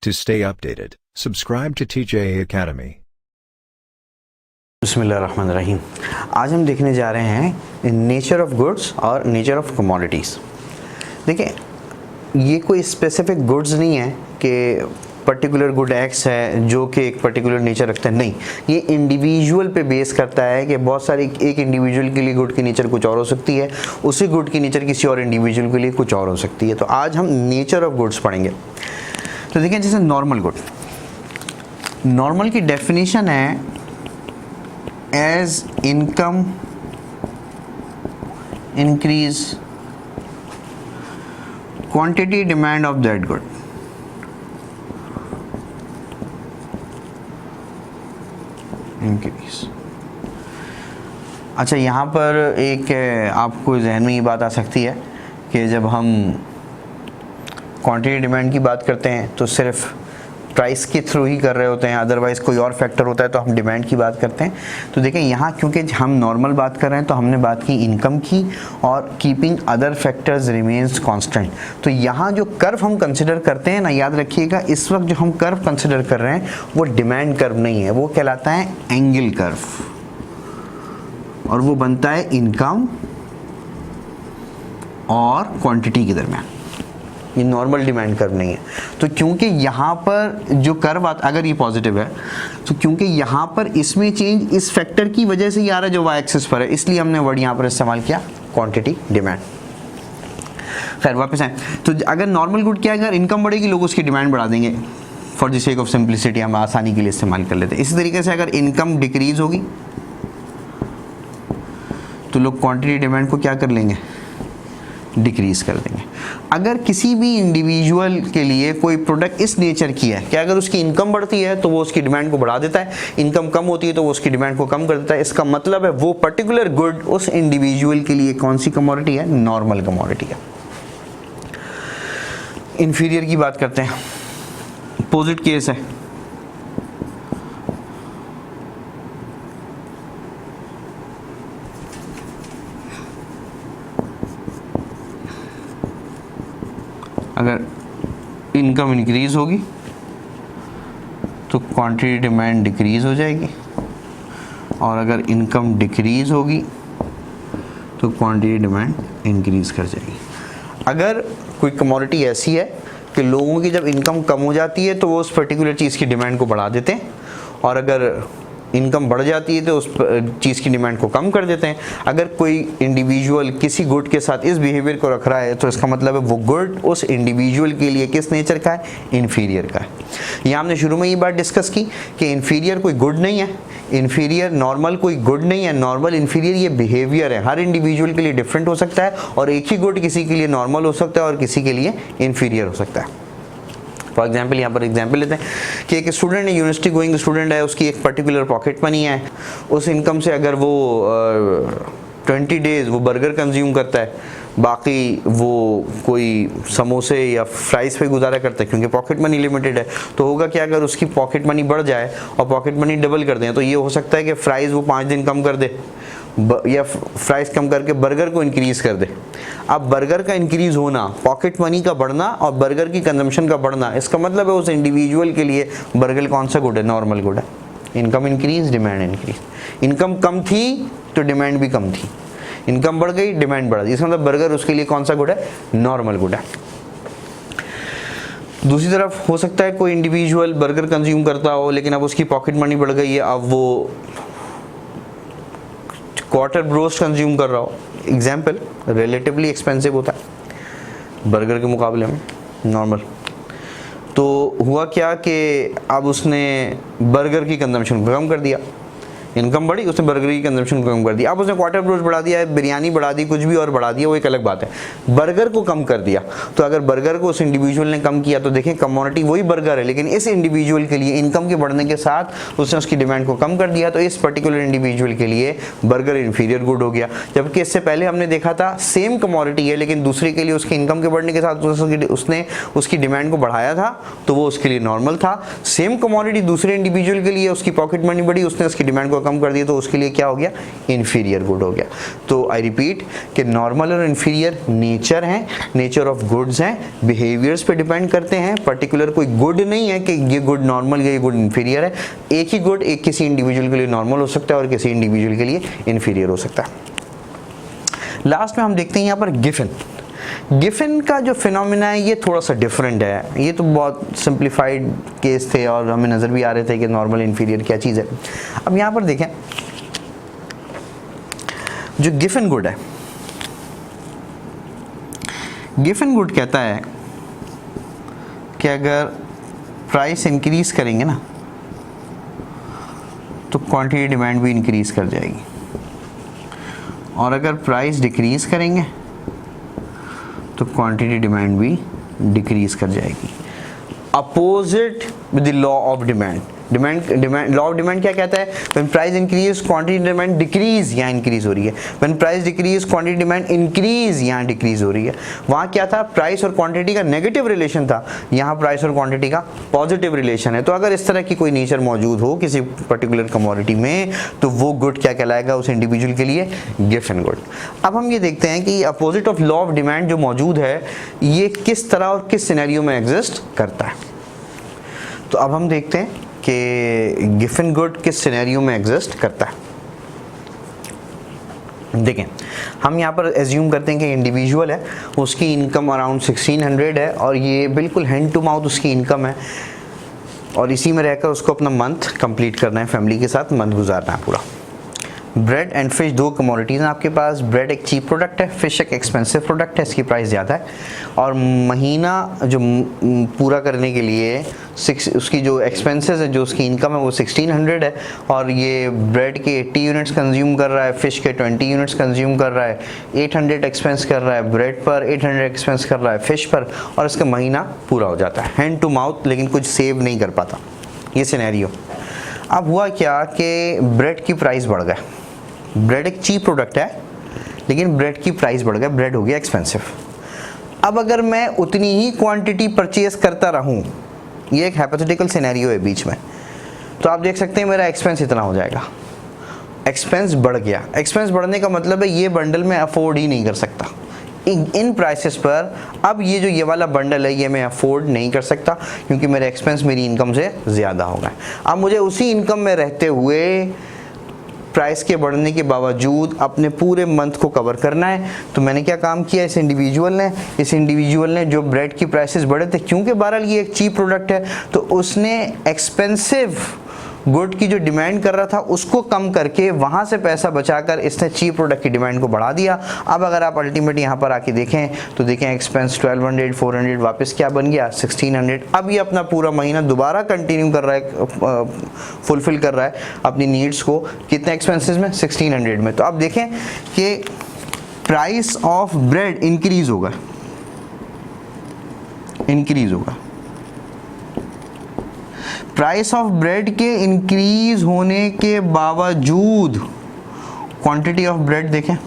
To stay updated, subscribe to TJA Academy. बिस्मिल्लाहिर्रहमानिर्रहीम। आज हम देखने जा रहे हैं नेचर ऑफ गुड्स और नेचर ऑफ कमोडिटीज़। देखिए, ये कोई स्पेसिफिक गुड्स नहीं है कि पर्टिकुलर गुड एक्स है जो कि एक पर्टिकुलर नेचर रखता है, नहीं, ये इंडिविजुअल पे बेस करता है कि बहुत सारे एक इंडिविजुअल के लिए गुड की नेचर कुछ और हो सकती है, उसी गुड की नेचर किसी और इंडिविजुअल के लिए कुछ और हो सकती है। तो आज हम नेचर ऑफ गुड्स पढ़ेंगे। तो देखिए, जैसे नॉर्मल गुड, नॉर्मल की डेफिनेशन है as income increase quantity demand of that good. Increase. अच्छा, यहाँ पर एक आपको जहन में ये बात आ सकती है कि जब हम क्वांटिटी डिमांड की बात करते हैं तो सिर्फ प्राइस के थ्रू ही कर रहे होते हैं, अदरवाइज कोई और फैक्टर होता है तो हम डिमांड की बात करते हैं। तो देखें, यहाँ क्योंकि हम नॉर्मल बात कर रहे हैं तो हमने बात की इनकम की और keeping other factors remains constant. तो यहाँ जो कर्व हम कंसिडर करते हैं ना, याद रखिएगा, इस वक्त जो हम कर्व कंसिडर कर रहे हैं वो डिमांड कर्व नहीं है, वो कहलाता है एंगल कर्व, और वो बनता है इनकम और क्वांटिटी के दरमियान। ये नॉर्मल डिमांड कर्व नहीं है। तो क्योंकि यहाँ पर जो कर्व आता, अगर ये पॉजिटिव है तो क्योंकि यहाँ पर इसमें चेंज इस फैक्टर की वजह से ही आ रहा है जो वाई एक्सिस पर है, इसलिए हमने वर्ड यहाँ पर इस्तेमाल किया क्वांटिटी डिमांड। खैर, वापस आए तो अगर नॉर्मल गुड क्या है, अगर इनकम बढ़ेगी लोग उसकी डिमांड बढ़ा देंगे, for the sake of simplicity हम आसानी के लिए इस्तेमाल कर लेते हैं। इसी तरीके से अगर इनकम डिक्रीज होगी तो लोग क्वांटिटी डिमांड को क्या कर लेंगे, डिक्रीज कर देंगे। अगर किसी भी इंडिविजुअल के लिए कोई प्रोडक्ट इस नेचर की है कि अगर उसकी इनकम बढ़ती है तो वो उसकी डिमांड को बढ़ा देता है, इनकम कम होती है तो वो उसकी डिमांड को कम कर देता है, इसका मतलब है वो पर्टिकुलर गुड उस इंडिविजुअल के लिए कौन सी कमोडिटी है, नॉर्मल कमोडिटी है। इंफीरियर की बात करते हैं, अपोजिट केस है, अगर इनकम इंक्रीज होगी तो क्वांटिटी डिमांड डिक्रीज हो जाएगी, और अगर इनकम डिक्रीज होगी तो क्वांटिटी डिमांड इंक्रीज कर जाएगी। अगर कोई कमोडिटी ऐसी है कि लोगों की जब इनकम कम हो जाती है तो वो उस पर्टिकुलर चीज़ की डिमांड को बढ़ा देते हैं, और अगर इनकम बढ़ जाती है तो उस चीज़ की डिमांड को कम कर देते हैं। अगर कोई इंडिविजुअल किसी गुड के साथ इस बिहेवियर को रख रहा है तो इसका मतलब है वो गुड उस इंडिविजुअल के लिए किस नेचर का है, इन्फीरियर का है। यहाँ हमने शुरू में ये बात डिस्कस की कि इन्फीरियर कोई गुड नहीं है, इन्फीरियर नॉर्मल कोई गुड नहीं है, नॉर्मल इन्फीरियर ये बिहेवियर है, हर इंडिविजुअल के लिए डिफरेंट हो सकता है, और एक ही गुड किसी के लिए नॉर्मल हो सकता है और किसी के लिए इन्फीरियर हो सकता है। फॉर एग्जाम्पल, यहाँ पर एग्जाम्पल लेते हैं कि एक स्टूडेंट है, यूनिवर्सिटी गोइंग स्टूडेंट है, उसकी एक पर्टिकुलर पॉकेट मनी है, उस इनकम से अगर वो 20 डेज़ वो बर्गर कंज्यूम करता है, बाकी वो कोई समोसे या फ्राइज़ पे गुजारा करता है क्योंकि पॉकेट मनी लिमिटेड है, तो होगा क्या, अगर उसकी पॉकेट मनी बढ़ जाए और पॉकेट मनी डबल कर दें तो ये हो सकता है कि फ्राइज़ वो 5 दिन कम कर दे या फ्राइज़ कम करके बर्गर को इंक्रीज़ कर दे। अब बर्गर का इंक्रीज़ होना, पॉकेट मनी का बढ़ना और बर्गर की कंजम्पशन का बढ़ना, इसका मतलब है उस इंडिविजुअल के लिए बर्गर कौन सा गुड है, नॉर्मल गुड है। Income increase, demand increase. Income कम थी तो डिमांड भी कम थी, इनकम बढ़ गई, डिमांड बढ़ गई, इसका मतलब बर्गर उसके लिए कौन सा गुड है, नॉर्मल गुड है। दूसरी तरफ हो सकता है कोई इंडिविजुअल बर्गर कंज्यूम करता हो लेकिन अब उसकी पॉकेट मनी बढ़ गई है, अब वो क्वार्टर ब्रोस्ट कंज्यूम कर रहा हो, एग्जाम्पल, रिलेटिवली एक्सपेंसिव होता है बर्गर के मुकाबले में नॉर्मल। तो हुआ क्या कि अब उसने बर्गर की कंजम्पशन को कम कर दिया, इनकम बढ़ी, उसने बर्गर की कंजम्पशन को कम कर दिया। अब उसने क्वार्टर ब्रोस्ट बढ़ा दिया है, बिरयानी बढ़ा दी, कुछ भी और बढ़ा दिया, वो एक अलग बात है। बर्गर को कम कर दिया, तो अगर बर्गर को उस इंडिविजुअल ने कम किया तो देखें कमोडिटी वही बर्गर है, लेकिन इस इंडिविजुअल के लिए इनकम के बढ़ने के साथ उसने उसकी डिमांड को कम कर दिया, तो इस पर्टिकुलर इंडिविजुअल के लिए बर्गर इन्फीरियर गुड हो गया। जबकि इससे पहले हमने देखा था सेम कमोडिटी है लेकिन दूसरे के लिए उसके इनकम के बढ़ने के साथ उसने उसकी डिमांड को बढ़ाया था तो वो उसके लिए नॉर्मल था। सेम कमोडिटी दूसरे इंडिविजुअल के लिए उसकी पॉकेट मनी बढ़ी, उसने उसकी डिमांड को कम कर दिया तो उसके लिए क्या हो गया, इन्फीरियर गुड हो गया। तो आई रिपीट कि नॉर्मल और इन्फीरियर नेचर है, नेचर ऑफ गुड्स हैं, बिहेवियर्स पे डिपेंड करते हैं। पर्टिकुलर कोई गुड नहीं है कि ये गुड नॉर्मल या ये गुड इन्फीरियर है। एक ही गुड एक किसी इंडिविजुअल के लिए नॉर्मल हो सकता है और किसी इंडिविजुअल के लिए इन्फीरियर हो सकता है। लास्ट में हम देखते हैं यहाँ पर गिफिन। गिफिन का जो फिनोमिना है ये थोड़ा सा डिफरेंट है। ये तो बहुत सिंप्लीफाइड केस थे और हमें नज़र भी आ रहे थे कि नॉर्मल इन्फीरियर क्या चीज़ है। अब यहाँ पर देखें, जो गिफिन गुड है, गिफिन गुड कहता है कि अगर प्राइस इंक्रीज करेंगे ना तो क्वांटिटी डिमांड भी इंक्रीज कर जाएगी, और अगर प्राइस डिक्रीज करेंगे तो क्वांटिटी डिमांड भी डिक्रीज कर जाएगी। Opposite with the law of demand. Law of demand क्या कहता है, when price increase quantity demand decrease, यहाँ इंक्रीज हो रही है। When price decrease quantity demand increase, यहाँ डिक्रीज हो रही है। वहाँ क्या था, प्राइस और क्वांटिटी का नेगेटिव रिलेशन था, यहाँ प्राइस और क्वांटिटी का पॉजिटिव रिलेशन है। तो अगर इस तरह की कोई नेचर मौजूद हो किसी पर्टिकुलर कमोडिटी में तो वो गुड क्या कहलाएगा उस इंडिविजुअल के लिए, गिफिन गुड। अब हम ये देखते हैं कि opposite of law of demand जो मौजूद है ये किस तरह और किस सिनेरियो में एग्जिस्ट करता है। तो अब हम देखते हैं कि गिफिन गुड किस सिनेरियो में एग्जिस्ट करता है। देखें, हम यहाँ पर एज्यूम करते हैं कि इंडिविजुअल है, उसकी इनकम अराउंड 1600 है और ये बिल्कुल हैंड टू माउथ उसकी इनकम है और इसी में रहकर उसको अपना मंथ कंप्लीट करना है, फैमिली के साथ मंथ गुजारना है पूरा। ब्रेड एंड फिश दो कमोडिटीज़ हैं आपके पास। ब्रेड एक चीप प्रोडक्ट है, फिश एक एक्सपेंसिव प्रोडक्ट है, इसकी प्राइस ज़्यादा है और महीना जो पूरा करने के लिए उसकी जो एक्सपेंसेस है, जो उसकी इनकम है वो 1600 है और ये ब्रेड के 80 यूनिट्स कंज्यूम कर रहा है, फिश के 20 यूनिट्स कंज्यूम कर रहा है, 800 एक्सपेंस कर रहा है ब्रेड पर, 800 एक्सपेंस कर रहा है फिश पर और इसका महीना पूरा हो जाता है हैंड टू माउथ, लेकिन कुछ सेव नहीं कर पाता। ये सिनेरियो। अब हुआ क्या कि ब्रेड की प्राइस बढ़ गया। ब्रेड एक चीप प्रोडक्ट है लेकिन ब्रेड की प्राइस बढ़ गया, ब्रेड हो गया एक्सपेंसिव। अब अगर मैं उतनी ही क्वांटिटी परचेज करता रहूं, ये एक हाइपोथेटिकल सिनेरियो है बीच में, तो आप देख सकते हैं मेरा एक्सपेंस इतना हो जाएगा। एक्सपेंस बढ़ गया। एक्सपेंस बढ़ने का मतलब है ये बंडल मैं अफोर्ड ही नहीं कर सकता इन प्राइसेस पर। अब ये वाला बंडल है ये मैं अफोर्ड नहीं कर सकता क्योंकि मेरे एक्सपेंस मेरी इनकम से ज़्यादा हो गए। अब मुझे उसी इनकम में रहते हुए प्राइस के बढ़ने के बावजूद अपने पूरे मंथ को कवर करना है। तो मैंने क्या काम किया, इस इंडिविजुअल ने जो ब्रेड की प्राइसेस बढ़े थे, क्योंकि बहरहाल ये एक चीप प्रोडक्ट है, तो उसने एक्सपेंसिव गुड की जो डिमांड कर रहा था उसको कम करके वहाँ से पैसा बचाकर इसने चीप प्रोडक्ट की डिमांड को बढ़ा दिया। अब अगर आप अल्टीमेट यहाँ पर आके देखें तो देखें एक्सपेंस 1200 400 वापस क्या बन गया 1600। अब ये अपना पूरा महीना दोबारा कंटिन्यू कर रहा है, फुलफिल कर रहा है अपनी नीड्स को, कितने एक्सपेंसेस में 1600 में। तो अब देखें कि प्राइस ऑफ ब्रेड इंक्रीज होगा, प्राइस ऑफ ब्रेड के इंक्रीज होने के बावजूद क्वांटिटी ऑफ ब्रेड देखें,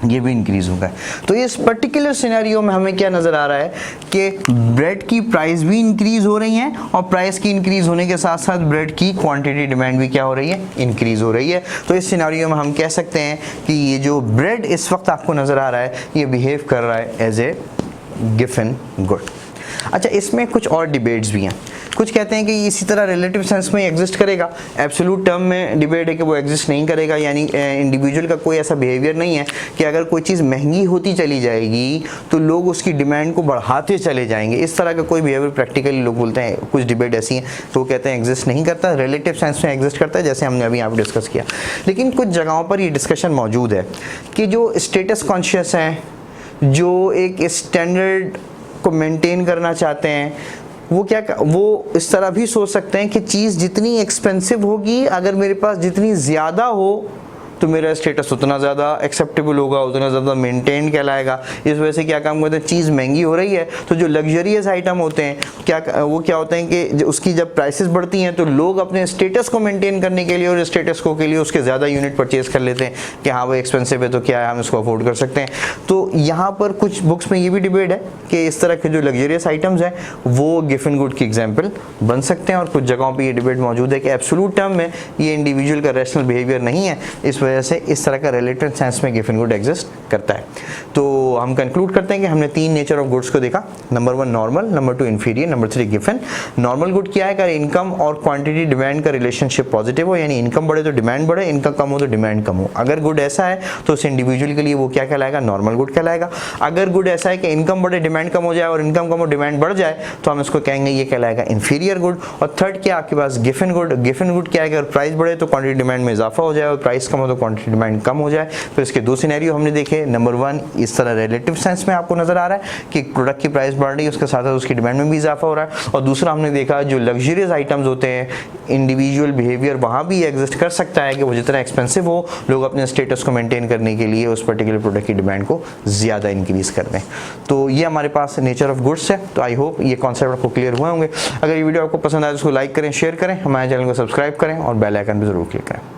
ये भी इंक्रीज होगा। तो इस पर्टिकुलर सिनेरियो में हमें क्या नजर आ रहा है कि ब्रेड की प्राइस भी इंक्रीज हो रही है और प्राइस की इंक्रीज होने के साथ साथ ब्रेड की क्वांटिटी डिमांड भी क्या हो रही है, इंक्रीज हो रही है। तो इस सिनेरियो में हम कह सकते हैं कि ये जो ब्रेड इस वक्त आपको नजर आ रहा है ये बिहेव कर रहा है एज ए गिफिन गुड। अच्छा, इसमें कुछ और डिबेट्स भी हैं। कुछ कहते हैं कि इसी तरह रिलेटिव सेंस में एग्जिस्ट करेगा, एब्सोल्यूट टर्म में डिबेट है कि वो एग्जिस्ट नहीं करेगा, यानी इंडिविजुअल का कोई ऐसा बिहेवियर नहीं है कि अगर कोई चीज़ महंगी होती चली जाएगी तो लोग उसकी डिमांड को बढ़ाते चले जाएंगे। इस तरह का कोई बिहेवियर प्रैक्टिकली लोग बोलते हैं, कुछ डिबेट ऐसी हैं तो वो कहते हैं एग्जिस्ट नहीं करता, रिलेटिव सेंस में एग्जिस्ट करता है, जैसे हमने अभी यहाँ पर डिस्कस किया। लेकिन कुछ जगहों पर ये डिस्कशन मौजूद है कि जो स्टेटस कॉन्शियस हैं, जो एक स्टैंडर्ड को मेंटेन करना चाहते हैं, वो इस तरह भी सोच सकते हैं कि चीज़ जितनी एक्सपेंसिव होगी, अगर मेरे पास जितनी ज़्यादा हो तो मेरा स्टेटस उतना ज़्यादा एक्सेप्टेबल होगा, उतना ज़्यादा मेंटेन कहलाएगा। इस वजह से क्या काम करते हैं, चीज़ महंगी हो रही है तो जो लग्जरियस आइटम होते हैं वो क्या होते हैं कि उसकी जब प्राइसेस बढ़ती हैं तो लोग अपने स्टेटस को मेंटेन करने के लिए और स्टेटस को के लिए उसके ज़्यादा यूनिट परचेज कर लेते हैं कि हाँ वो एक्सपेंसिव है तो क्या है, हम इसको अफोर्ड कर सकते हैं। तो यहाँ पर कुछ बुक्स में ये भी डिबेट है कि इस तरह के जो लग्जरियस आइटम्स हैं वो गिफन गुड की एग्जाम्पल बन सकते हैं, और कुछ जगहों पर ये डिबेट मौजूद है कि एब्सोल्यूट टर्म में ये इंडिविजुअल का रैशनल बिहेवियर नहीं है, इस वजह से इस तरह का रिलेटिव सेंस में गिफन गुड एग्जिस्ट करता है। तो हम कंक्लूड करते हैं कि हमने 3 नेचर ऑफ गुड्स को देखा, number 1 normal, number 2 inferior, number 3 Giffen. Normal good क्या है, अगर इनकम और क्वांटिटी डिमांड का रिलेशनशिप पॉजिटिव हो, यानी इनकम बढ़े तो डिमांड बढ़े, इनकम कम हो तो डिमांड कम हो। अगर गुड ऐसा है तो उस इंडिविजुअल के लिए वो क्या कहलाएगा, नॉर्मल गुड कहलाएगा। अगर गुड ऐसा है कि इनकम बढ़े डिमांड कम हो जाए और इनकम कम हो डिमांड बढ़ जाए तो हम इसको कहेंगे ये कहलाएगा इंफीरियर गुड। और थर्ड क्या आपके पास गिफन गुड। गिफन गुड क्या है, अगर प्राइस बढ़े तो क्वांटिटी डिमांड में इजाफा हो जाए और प्राइस कम हो तो क्वांटिटी डिमांड कम हो जाए। तो इसके 2 सिनेरियो हमने देखे। नंबर 1 इस तरह रिलेटिव सेंस में आपको नजर आ रहा है कि प्रोडक्ट की प्राइस बढ़ रही है, उसके साथ साथ उसकी डिमांड में भी इजाफा हो रहा है। और दूसरा हमने देखा जो लग्जरियस आइटम्स होते हैं इंडिविजुअल बिहेवियर वहाँ भी एग्जिस्ट कर सकता है कि वो जितना एक्सपेंसिव हो लोग अपने स्टेटस को मेंटेन करने के लिए उस पर्टिकुलर प्रोडक्ट की डिमांड को ज़्यादा इंक्रीज कर दें। तो ये हमारे पास नेचर ऑफ गुड्स है। तो आई होप ये कॉन्सेप्ट आपको क्लियर हुए होंगे। अगर ये वीडियो आपको पसंद आए तो उसको लाइक करें, शेयर करें, हमारे चैनल को सब्सक्राइब करें और बेल आइकन भी जरूर क्लिक करें।